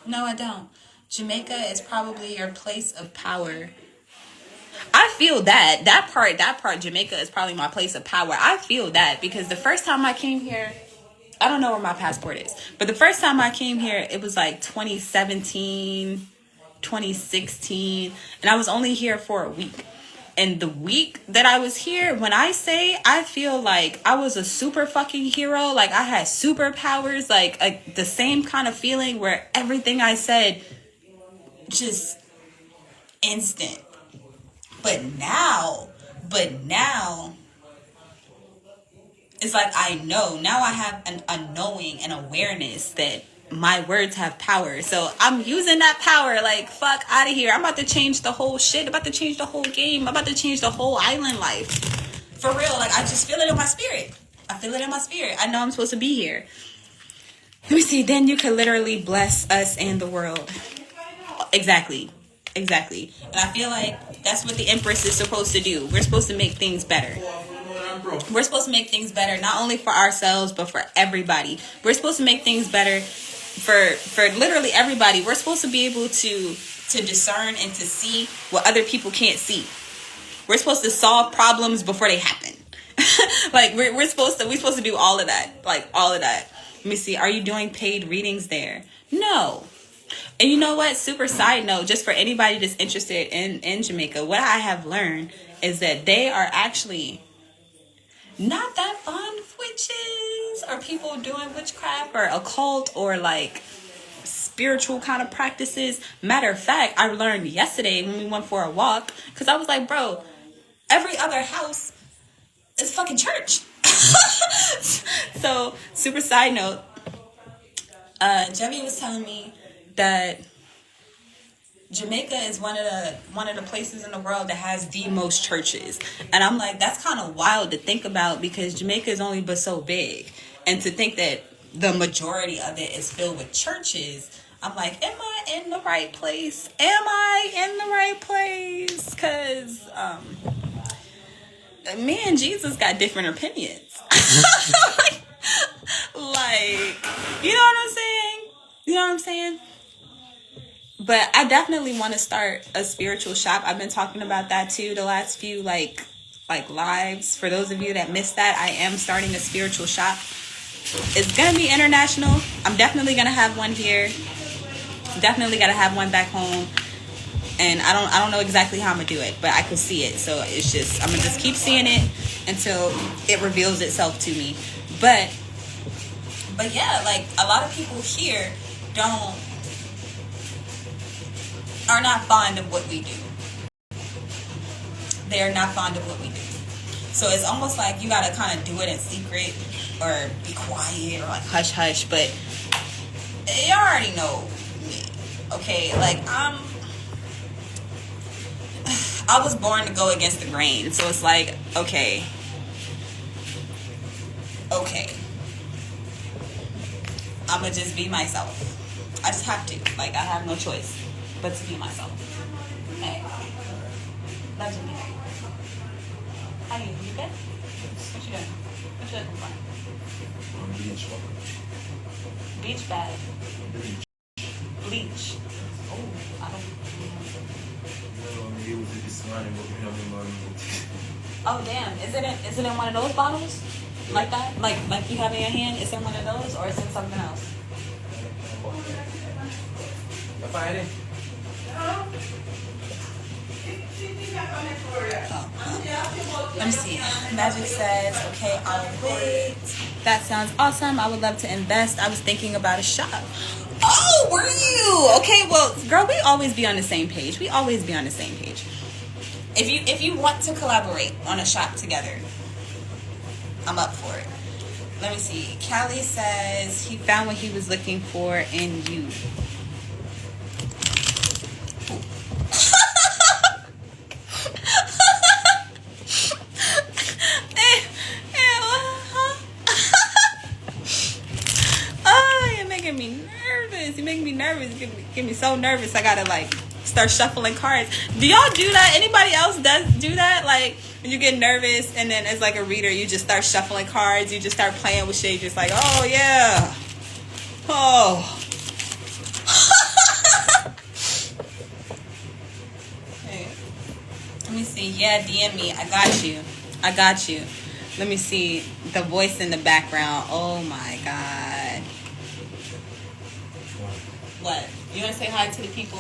I don't. Jamaica is probably your place of power. I feel that part Jamaica is probably my place of power. I feel that because the first time I came here, I don't know where my passport is, but the first time I came here, it was like 2017, 2016, and I was only here for a week. And the week that I was here, when I say I feel like I was a super fucking hero, like I had superpowers, like the same kind of feeling where everything I said just instant. But now it's like I know. Now I have a knowing and awareness that my words have power. So I'm using that power like fuck out of here. I'm about to change the whole shit. I'm about to change the whole game. I'm about to change the whole island life. For real. Like I just feel it in my spirit. I know I'm supposed to be here. Let me see. Then you can literally bless us and the world. Exactly. Exactly. And I feel like that's what the Empress is supposed to do. We're supposed to make things better. We're supposed to make things better, not only for ourselves, but for everybody. We're supposed to make things better for literally everybody. We're supposed to be able to discern and to see what other people can't see. We're supposed to solve problems before they happen. Like we're supposed to do all of that. Like all of that. Let me see. Are you doing paid readings there? No. And you know what? Super side note, just for anybody that's interested in Jamaica, what I have learned is that they are actually not that fond of witches or people doing witchcraft or occult or like spiritual kind of practices. Matter of fact, I learned yesterday when we went for a walk, because I was like, bro, every other house is fucking church. So, super side note, Jevy was telling me that Jamaica is one of the places in the world that has the most churches. And I'm like, that's kind of wild to think about, because Jamaica is only but so big. And to think that the majority of it is filled with churches, I'm like, am I in the right place? Am I in the right place? Because me and Jesus got different opinions. Like, you know what I'm saying? You know what I'm saying? But I definitely want to start a spiritual shop. I've been talking about that too the last few like lives. For those of you that missed that, I am starting a spiritual shop. It's gonna be international. I'm definitely gonna have one here. Definitely gotta have one back home. And I don't know exactly how I'm gonna do it, but I could see it. So it's just, I'm gonna just keep seeing it until it reveals itself to me. But yeah, like a lot of people here are not fond of what we do. They are not fond of what we do. So it's almost like you gotta kind of do it in secret or be quiet or like hush hush. But you already know me, okay? Like I was born to go against the grain. So it's like, okay. I'ma just be myself. I just have to. Like, I have no choice but to be myself. Hey. Legendary. How you? You good? What you doing? What you looking for? Beach. Beach bag. Bleach. Oh, I don't. Oh damn! Is it in one of those bottles? Like that? Like you have in your hand? Is it one of those, or is it something else? Let me see. Magic says, okay, I'll wait. That sounds awesome. I would love to invest. I was thinking about a shop. Oh, were you? Okay, well, girl, we always be on the same page. If you want to collaborate on a shop together, I'm up for it. Let me see. Callie says he found what he was looking for in you. Oh, you're making me nervous. You're making me nervous. Get me so nervous. I gotta like start shuffling cards. Do y'all do that? Anybody else does do that? Like when you get nervous and then as like a reader, you just start shuffling cards. You just start playing with shit. You're just like, oh yeah. Oh. Hey. Let me see. Yeah, DM me. I got you. Let me see. The voice in the background. Oh my God. What? You want to say hi to the people?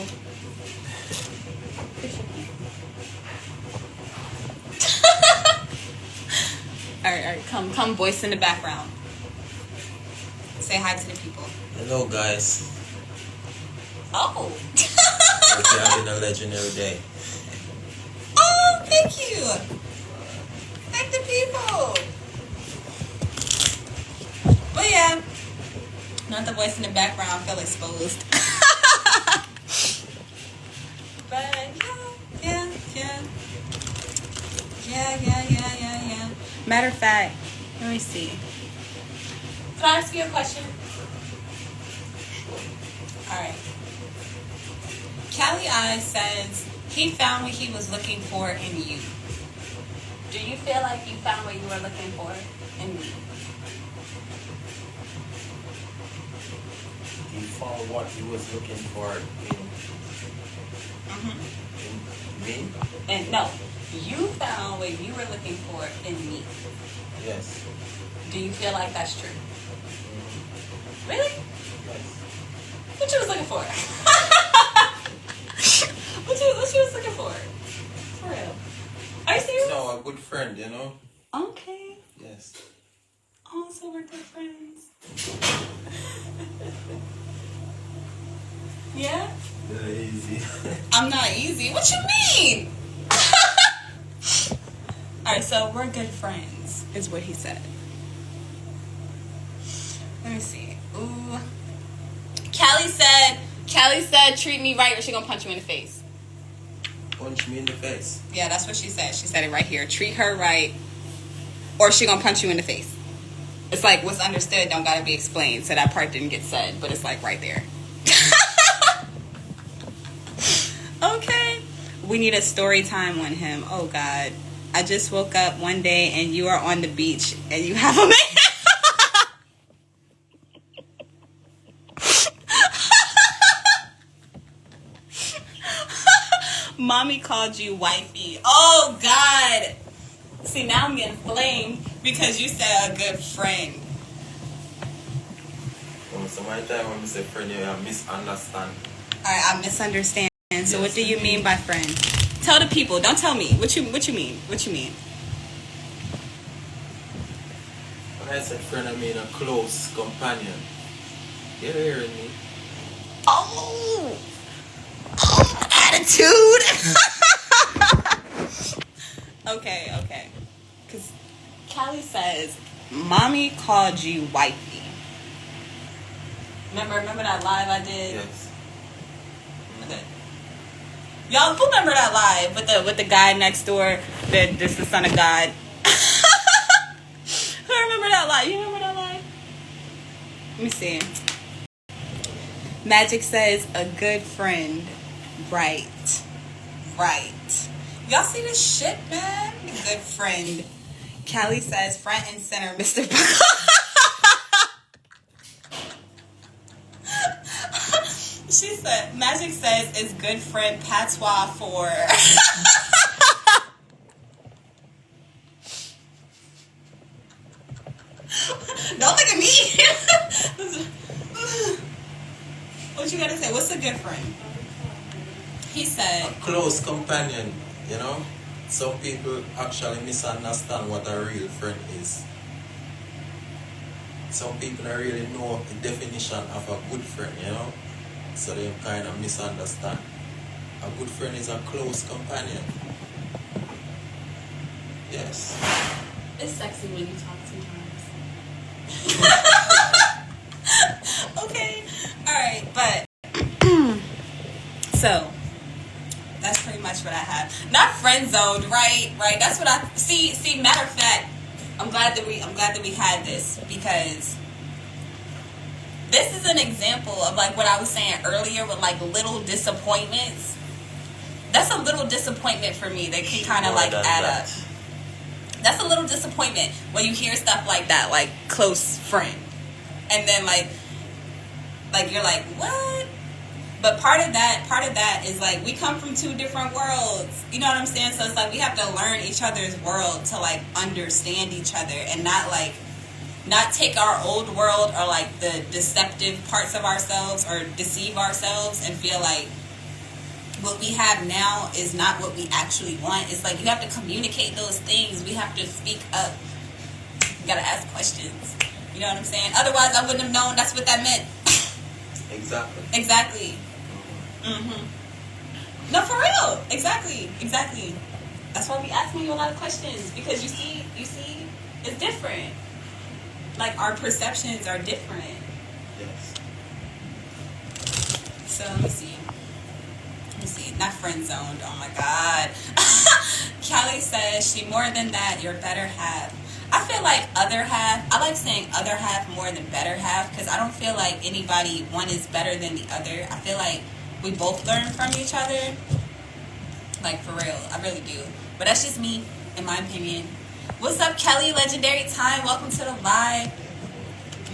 All right, come, voice in the background. Say hi to the people. Hello, guys. Oh. Hope you're having a legendary day. Oh, thank you. Thank the people. But yeah, not the voice in the background. I feel exposed. But yeah. Matter of fact, let me see. Can I ask you a question? Callie I says he found what he was looking for in you. Do you feel like you found what you were looking for in me? He found what he was looking for in me? And no, you found what you were looking for in me. Yes. Do you feel like that's true? Really? Yes. What you was looking for? what you was looking for? For real? Are you serious? No, a good friend, you know? Okay. Yes. Oh, so we're good friends. Yeah? Very easy. I'm not easy. What you mean? Alright, so we're good friends, is what he said. Let me see. Ooh. Callie said, treat me right or she gonna punch you in the face. Punch me in the face. Yeah, that's what she said. She said it right here. Treat her right or she gonna punch you in the face. It's like what's understood don't gotta be explained. So that part didn't get said, but it's like right there. Okay. We need a story time on him. Oh God. I just woke up one day and you are on the beach and you have a man. Mommy called you wifey. Oh God. See, now I'm getting flamed because you said a good friend. So my time when I say friend, you misunderstand. Alright, I misunderstand. So what do you mean by friend? Tell the people. Don't tell me. What you mean? What you mean? When I said friend, I mean a close companion. You're hearing me? Oh, attitude. Okay. Because Callie says, Mommy called you wifey. Remember that live I did? Yes. Okay. Y'all, who remember that live with the guy next door? This the son of God. Who remember that live? You remember that live? Let me see. Magic says a good friend. Right. Y'all see this shit, man? Good friend. Callie says front and center, Mr. She said, Magic says is good friend patois for. Don't look at me. What you gotta say? What's a good friend? He said, A close companion, you know? Some people actually misunderstand what a real friend is. Some people don't really know the definition of a good friend, you know? So they kind of misunderstand. A good friend is a close companion. Yes. it's sexy when you talk sometimes. Okay. Alright, but so that's pretty much what I have. Not friend zoned, right? That's what I see. Matter of fact, I'm glad that we had this because this is an example of like what I was saying earlier with like little disappointments. That's a little disappointment for me that can kind of like add up. That's a little disappointment when you hear stuff like that, like close friend, and then like you're like, what? But part of that is like we come from two different worlds. You know what I'm saying? So it's like we have to learn each other's world to like understand each other and not take our old world or like the deceptive parts of ourselves or deceive ourselves and feel like what we have now is not what we actually want. It's like you have to communicate those things. We have to speak up. You gotta ask questions. You know what I'm saying? Otherwise, I wouldn't have known that's what that meant. Exactly. Mm-hmm. No, for real. Exactly. That's why we asking you a lot of questions because you see, it's different. Like our perceptions are different. Yes. So let me see. Not friend zoned. Oh my God. Callie says she more than that. Your better half. I feel like other half. I like saying other half more than better half because I don't feel like one is better than the other. I feel like we both learn from each other. Like, for real. I really do. But that's just me, in my opinion. What's up, Kelly? Legendary Time. Welcome to the live.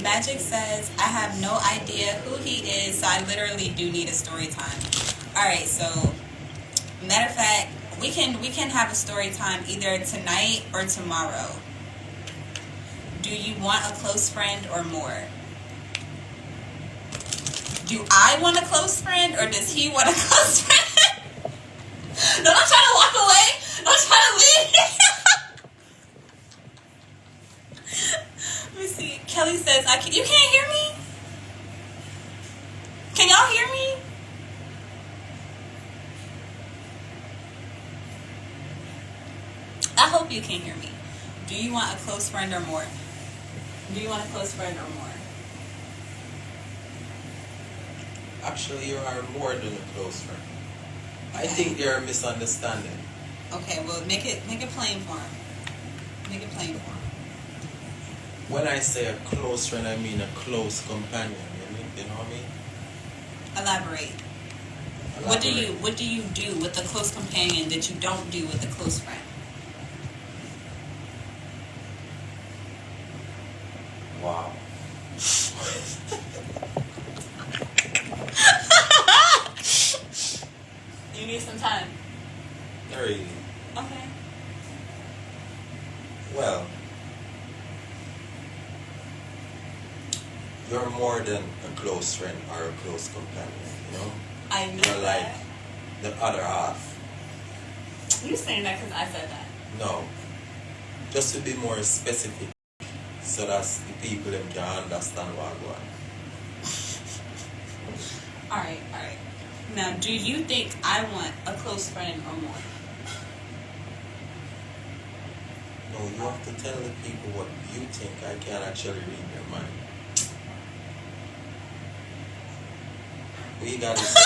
Magic says, I have no idea who he is, so I literally do need a story time. Alright, so, matter of fact, we can have a story time either tonight or tomorrow. Do you want a close friend or more? Do I want a close friend or does he want a close friend? No, don't try to walk away. Don't try to leave. Let me see. Kelly says, you can't hear me? Can y'all hear me? I hope you can hear me. Do you want a close friend or more? Do you want a close friend or more? Actually, you are more than a close friend. Okay. I think you're a misunderstanding. Okay, well, make it plain for him. Make it plain for him. When I say a close friend, I mean a close companion. You know what I mean? Elaborate. What do you do with a close companion that you don't do with a close friend? Wow. You need some time. Really? Okay. Well, you're more than a close friend or a close companion, you know? I know You're like that. the other half. You saying that because I said that. No. Just to be more specific, so that the people can understand what I'm going. Alright. Now, do you think I want a close friend or more? No, you have to tell the people what you think. I can't actually read your mind. We got to say.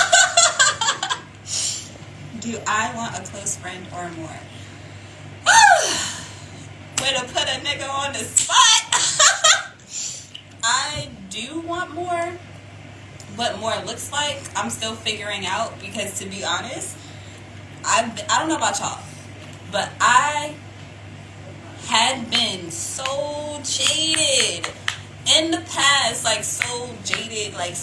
Do I want a close friend or more? Way to put a nigga on the spot. I do want more. What more looks like, I'm still figuring out, because to be honest, I don't know about y'all, but I had been so jaded in the past, like so jaded, like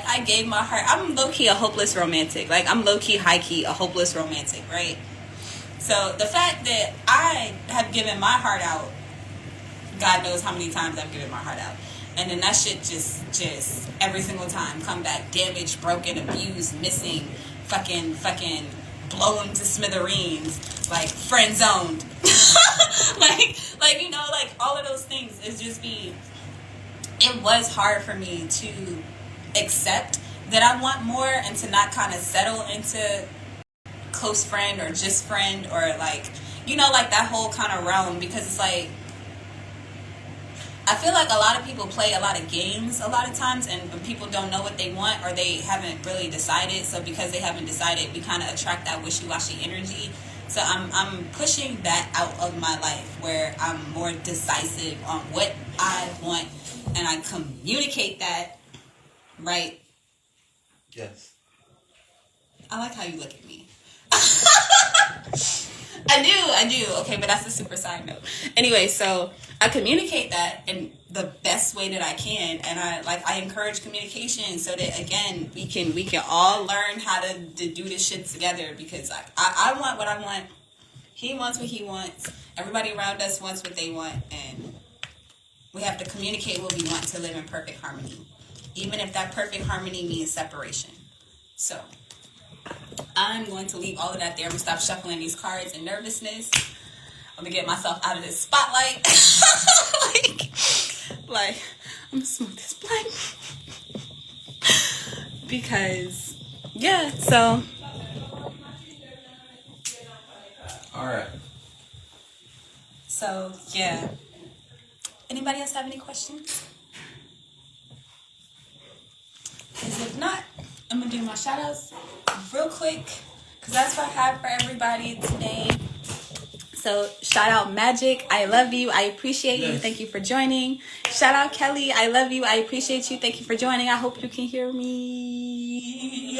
I gave my heart. I'm low-key a hopeless romantic. Like, I'm low-key, high-key a hopeless romantic, right? So the fact that I have given my heart out, God knows how many times I've given my heart out. And then that shit just every single time come back damaged, broken, abused, missing, fucking blown to smithereens, like friend zoned. like you know, like all of those things is just be. It was hard for me to accept that I want more and to not kind of settle into close friend or just friend or like, you know, like that whole kind of realm, because it's like, I feel like a lot of people play a lot of games a lot of times, and people don't know what they want or they haven't really decided. So because they haven't decided, we kind of attract that wishy-washy energy. So I'm pushing that out of my life where I'm more decisive on what I want, and I communicate that, right? Yes. I like how you look at me. I do. Okay, but that's a super side note. Anyway, so I communicate that in the best way that I can, and I encourage communication so that again we can all learn how to do this shit together, because like I want what I want, he wants what he wants, everybody around us wants what they want, and we have to communicate what we want to live in perfect harmony, even if that perfect harmony means separation. So I'm going to leave all of that there. I'm going to stop shuffling these cards and nervousness. I'm going to get myself out of this spotlight. like, I'm going to smooth this blunt. Because, yeah, so. All right. So, yeah. Anybody else have any questions? Because if not, I'm going to do my shout outs real quick, because that's what I have for everybody today. So shout out Magic, I love you, I appreciate you, thank you for joining. Shout out Kelly, I love you, I appreciate you, thank you for joining. I hope you can hear me.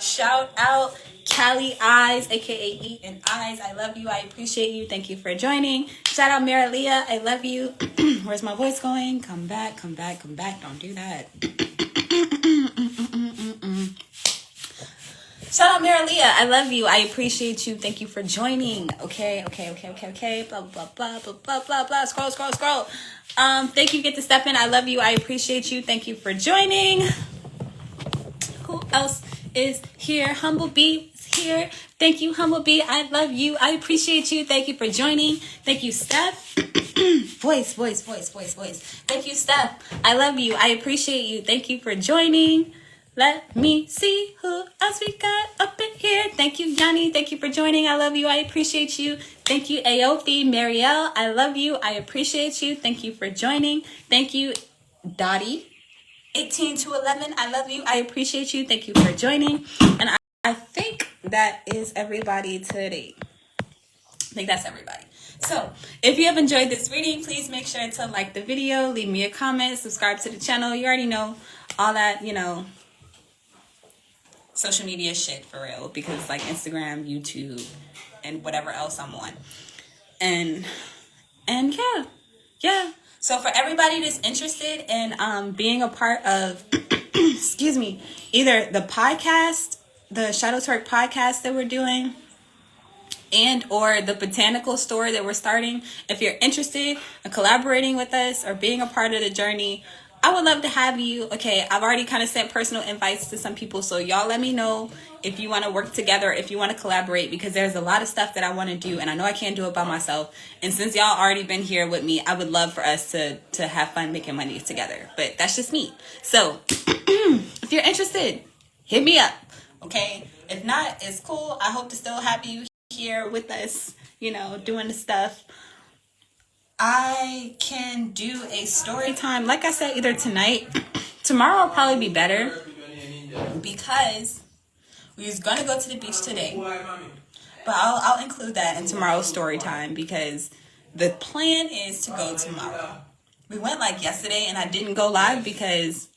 Shout out Callie Eyes, aka Eat and Eyes. I love you. I appreciate you. Thank you for joining. Shout out Marilia. I love you. Where's my voice going? Come back, come back, come back. Don't do that. Shout out Marilia. I love you. I appreciate you. Thank you for joining. Okay. Blah, blah, blah, blah, blah, blah, blah. Scroll. Thank you. Get to step in. I love you. I appreciate you. Thank you for joining. Who else is here? Humble Bee is here. Thank you, Humble Bee. I love you. I appreciate you. Thank you for joining. Thank you, Steph. Voice. Thank you, Steph. I love you. I appreciate you. Thank you for joining. Let me see who else we got up in here. Thank you, Yanni. Thank you for joining. I love you. I appreciate you. Thank you, Aofi. Marielle, I love you. I appreciate you. Thank you for joining. Thank you, Dottie. 18 to 11, I love you. I appreciate you. Thank you for joining. And I think that is everybody today. I think that's everybody. So, if you have enjoyed this reading, please make sure to like the video, leave me a comment, subscribe to the channel. You already know all that, social media shit for real. Because like Instagram, YouTube, and whatever else I'm on. And yeah. So for everybody that's interested in being a part of, excuse me, either the podcast, the Shadow Twerk podcast that we're doing, and or the botanical store that we're starting, if you're interested in collaborating with us or being a part of the journey, I would love to have you. Okay, I've already kind of sent personal invites to some people, so y'all let me know if you want to work together, if you want to collaborate, because there's a lot of stuff that I want to do, and I know I can't do it by myself. And since y'all already been here with me, I would love for us to have fun making money together. But that's just me. So if you're interested, hit me up. Okay, if not, it's cool. I hope to still have you here with us, doing the stuff. I can do a story time, like I said, either tonight. Tomorrow will probably be better because we was gonna go to the beach today, but I'll include that in tomorrow's story time because the plan is to go tomorrow. We went like yesterday and I didn't go live because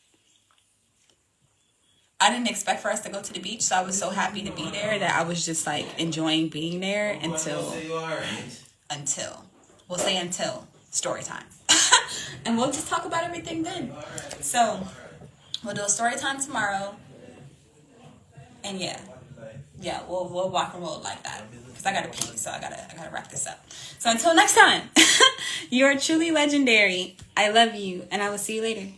I didn't expect for us to go to the beach, so I was so happy to be there that I was just like enjoying being there until story time. And we'll just talk about everything then. So we'll do a story time tomorrow. And yeah, we'll walk and roll like that. Because I gotta pee, so I gotta wrap this up. So until next time, you're truly legendary. I love you, and I will see you later.